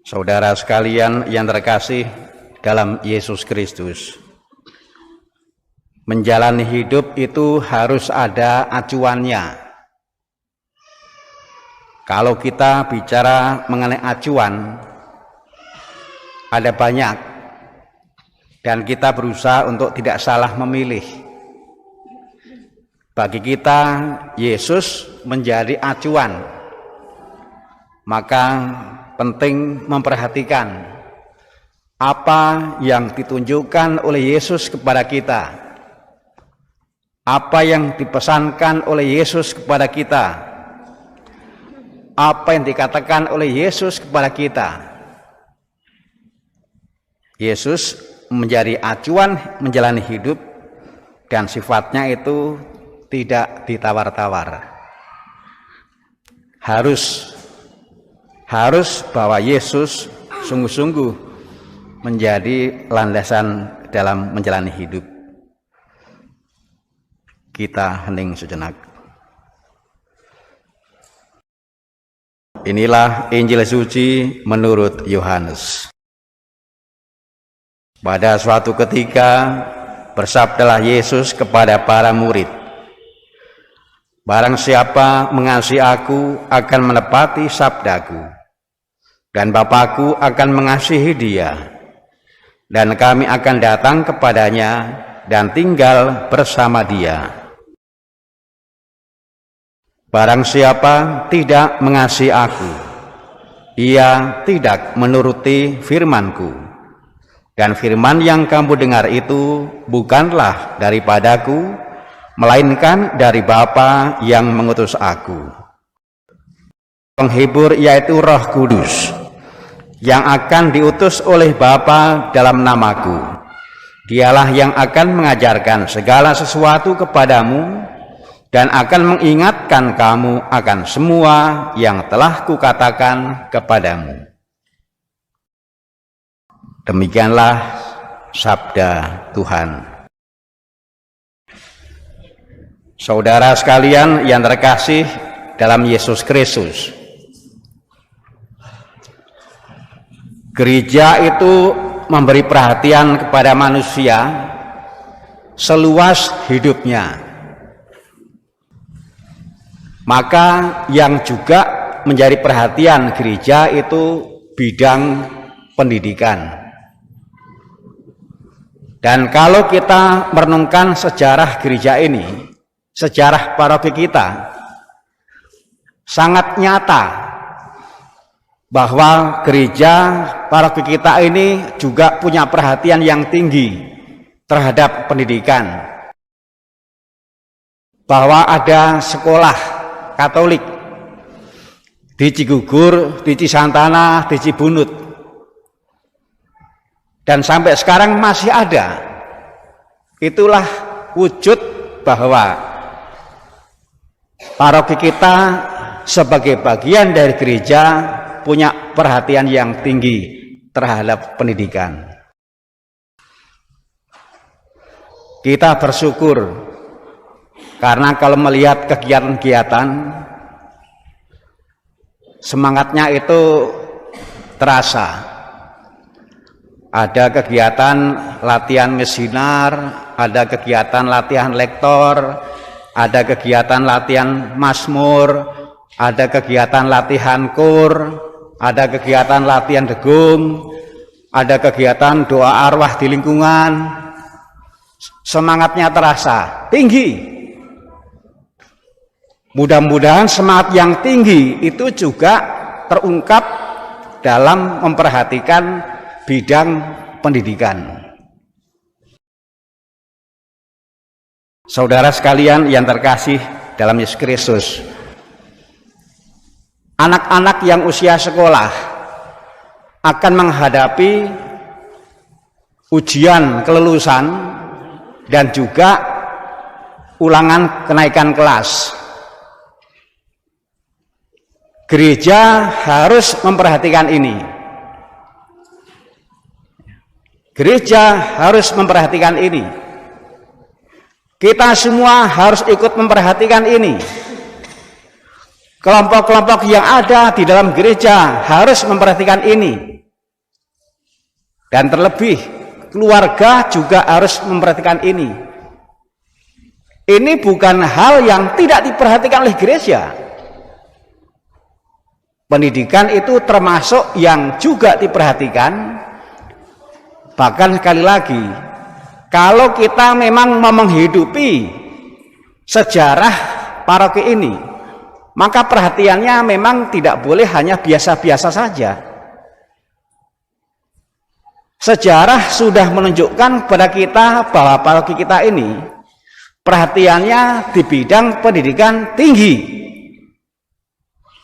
Saudara sekalian yang terkasih dalam Yesus Kristus, menjalani hidup itu harus ada acuannya. Kalau kita bicara mengenai acuan, ada banyak, dan kita berusaha untuk tidak salah memilih. Bagi kita, Yesus menjadi acuan, maka penting memperhatikan apa yang ditunjukkan oleh Yesus kepada kita, apa yang dipesankan oleh Yesus kepada kita, apa yang dikatakan oleh Yesus kepada kita. Yesus menjadi acuan menjalani hidup, dan sifatnya itu tidak ditawar-tawar. Harus bahwa Yesus sungguh-sungguh menjadi landasan dalam menjalani hidup. Kita hening sejenak. Inilah Injil suci menurut Yohanes. Pada suatu ketika bersabdalah Yesus kepada para murid, "Barang siapa mengasihi aku akan menepati sabdaku, dan Bapakku akan mengasihi dia, dan kami akan datang kepadanya dan tinggal bersama dia. Barang siapa tidak mengasihi aku, ia tidak menuruti firman-Ku, dan firman yang kamu dengar itu bukanlah daripadaku, melainkan dari Bapa yang mengutus aku. Penghibur yaitu Roh Kudus, yang akan diutus oleh Bapa dalam namaku. Dialah yang akan mengajarkan segala sesuatu kepadamu, dan akan mengingatkan kamu akan semua yang telah kukatakan kepadamu." Demikianlah sabda Tuhan. Saudara sekalian yang terkasih dalam Yesus Kristus, gereja itu memberi perhatian kepada manusia seluas hidupnya. Maka yang juga menjadi perhatian gereja itu bidang pendidikan. Dan kalau kita merenungkan sejarah gereja ini, sejarah paroki kita, sangat nyata bahwa gereja paroki kita ini juga punya perhatian yang tinggi terhadap pendidikan. Bahwa ada sekolah Katolik di Cigugur, di Cisantana, di Cibunut, dan sampai sekarang masih ada. Itulah wujud bahwa paroki kita sebagai bagian dari gereja punya perhatian yang tinggi terhadap pendidikan. Kita bersyukur karena kalau melihat kegiatan-kegiatan, semangatnya itu terasa. Ada kegiatan latihan misinar, ada kegiatan latihan lektor, ada kegiatan latihan mazmur, ada kegiatan latihan kur, ada kegiatan latihan degung, ada kegiatan doa arwah di lingkungan. Semangatnya terasa tinggi. Mudah-mudahan semangat yang tinggi itu juga terungkap dalam memperhatikan bidang pendidikan. Saudara sekalian yang terkasih dalam Yesus Kristus, anak-anak yang usia sekolah akan menghadapi ujian kelulusan dan juga ulangan kenaikan kelas. Gereja harus memperhatikan ini. Gereja harus memperhatikan ini. Kita semua harus ikut memperhatikan ini. Kelompok-kelompok yang ada di dalam gereja harus memperhatikan ini. Dan terlebih keluarga juga harus memperhatikan ini. Ini bukan hal yang tidak diperhatikan oleh gereja. Pendidikan itu termasuk yang juga diperhatikan. Bahkan sekali lagi, kalau kita memang mau menghidupi sejarah paroki ini, maka perhatiannya memang tidak boleh hanya biasa-biasa saja. Sejarah sudah menunjukkan kepada kita bahwa paroki kita ini perhatiannya di bidang pendidikan tinggi.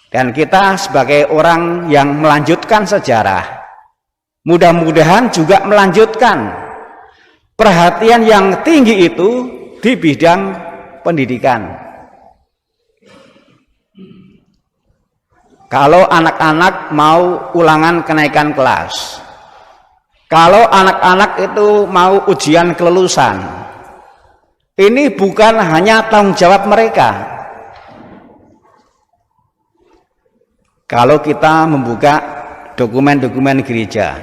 Dan kita sebagai orang yang melanjutkan sejarah, mudah-mudahan juga melanjutkan perhatian yang tinggi itu di bidang pendidikan. Kalau anak-anak mau ulangan kenaikan kelas, kalau anak-anak itu mau ujian kelulusan, ini bukan hanya tanggung jawab mereka. Kalau kita membuka dokumen-dokumen gereja,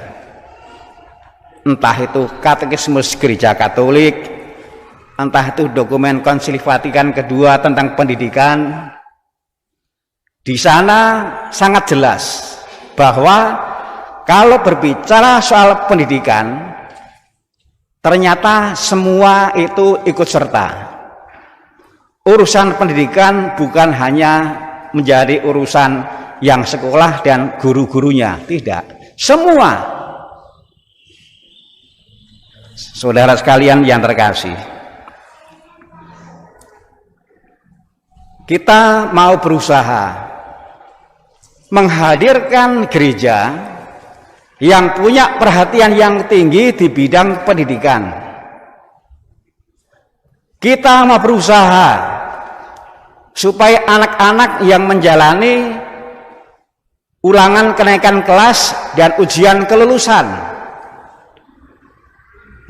entah itu katekismus gereja Katolik, entah itu dokumen Konsili Vatikan II tentang pendidikan, di sana sangat jelas bahwa kalau berbicara soal pendidikan, ternyata semua itu ikut serta. Urusan pendidikan bukan hanya menjadi urusan yang sekolah dan guru-gurunya, tidak. Semua. Saudara sekalian yang terkasih, kita mau berusaha menghadirkan gereja yang punya perhatian yang tinggi di bidang pendidikan. Kita mau berusaha supaya anak-anak yang menjalani ulangan kenaikan kelas dan ujian kelulusan,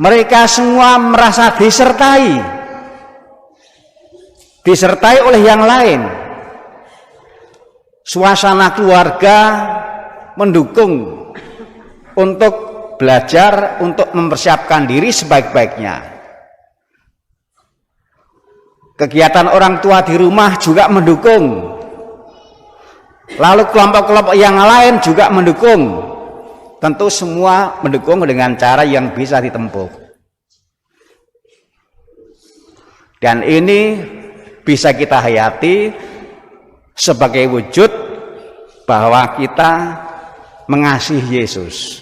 mereka semua merasa disertai oleh yang lain. Suasana keluarga mendukung untuk belajar, untuk mempersiapkan diri sebaik-baiknya. Kegiatan orang tua di rumah juga mendukung. Lalu kelompok-kelompok yang lain juga mendukung. Tentu semua mendukung dengan cara yang bisa ditempuh. Dan ini bisa kita hayati sebagai wujud bahwa kita mengasihi Yesus.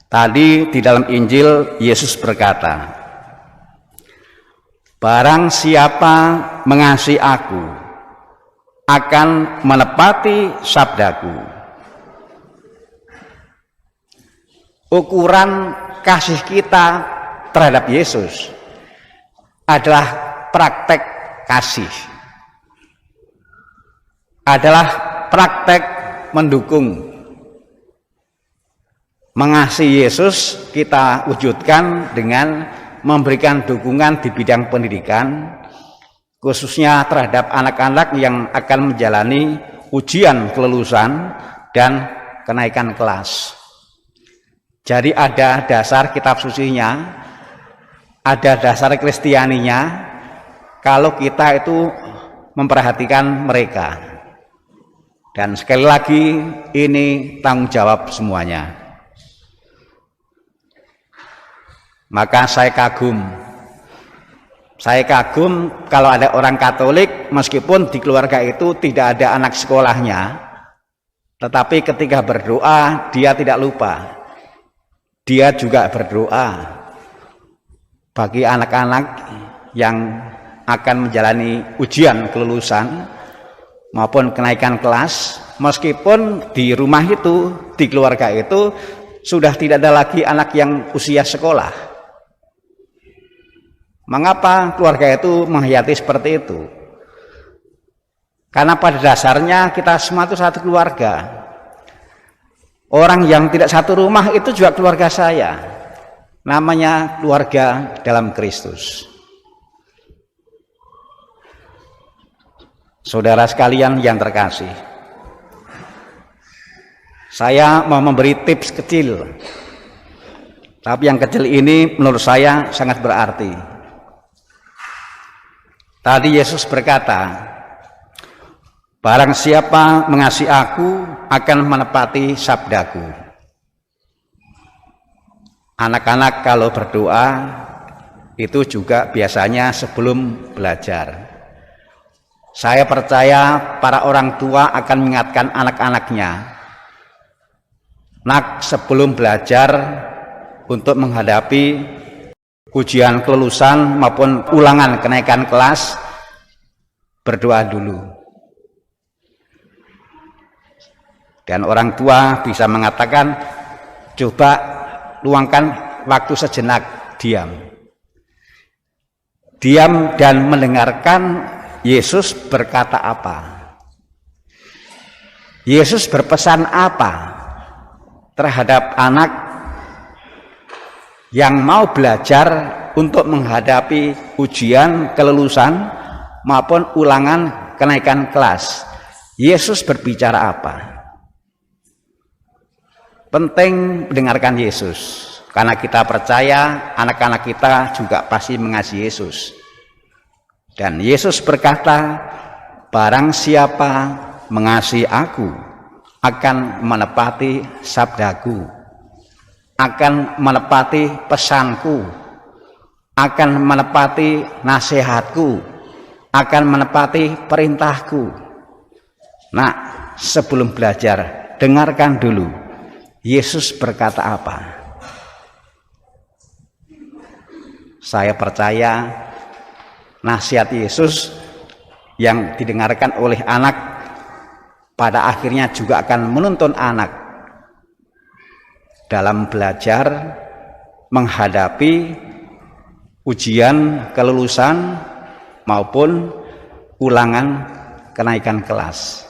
Tadi di dalam Injil Yesus berkata, "Barang siapa mengasihi aku akan menepati sabdaku." Ukuran kasih kita terhadap Yesus adalah praktek kasih, adalah praktek mendukung. Mengasihi Yesus kita wujudkan dengan memberikan dukungan di bidang pendidikan, khususnya terhadap anak-anak yang akan menjalani ujian kelulusan dan kenaikan kelas. Jadi ada dasar kitab sucinya, ada dasar Kristianinya, kalau kita itu memperhatikan mereka. Dan sekali lagi, ini tanggung jawab semuanya. Maka saya kagum kalau ada orang Katolik, meskipun di keluarga itu tidak ada anak sekolahnya, tetapi ketika berdoa dia tidak lupa, dia juga berdoa bagi anak-anak yang akan menjalani ujian kelulusan maupun kenaikan kelas, meskipun di rumah itu, di keluarga itu sudah tidak ada lagi anak yang usia sekolah. Mengapa keluarga itu menghayati seperti itu? Karena pada dasarnya kita semua itu satu keluarga. Orang yang tidak satu rumah itu juga keluarga saya. Namanya keluarga dalam Kristus. Saudara sekalian yang terkasih, saya mau memberi tips kecil, tapi yang kecil ini menurut saya sangat berarti. Tadi Yesus berkata, barang siapa mengasihi aku akan menepati sabdaku. Anak-anak kalau berdoa itu juga biasanya sebelum belajar. Saya percaya para orang tua akan mengingatkan anak-anaknya, nak, sebelum belajar untuk menghadapi ujian kelulusan maupun ulangan kenaikan kelas, berdoa dulu. Dan orang tua bisa mengatakan, coba luangkan waktu sejenak, diam dan mendengarkan Yesus berkata apa, Yesus berpesan apa terhadap anak yang mau belajar untuk menghadapi ujian kelulusan maupun ulangan kenaikan kelas. Yesus berbicara apa? Penting mendengarkan Yesus, karena kita percaya anak-anak kita juga pasti mengasihi Yesus. Dan Yesus berkata, barang siapa mengasihi aku akan menepati sabdaku, akan menepati pesanku, akan menepati nasihatku, akan menepati perintahku. Nah, sebelum belajar, dengarkan dulu Yesus berkata apa. Saya percaya nasihat Yesus yang didengarkan oleh anak pada akhirnya juga akan menuntun anak dalam belajar menghadapi ujian kelulusan maupun ulangan kenaikan kelas.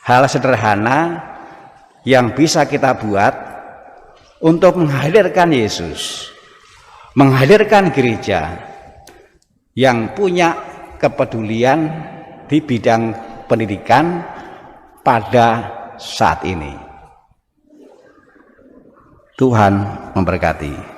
Hal sederhana yang bisa kita buat untuk menghadirkan Yesus, menghadirkan gereja yang punya kepedulian di bidang pendidikan pada saat ini. Tuhan memberkati.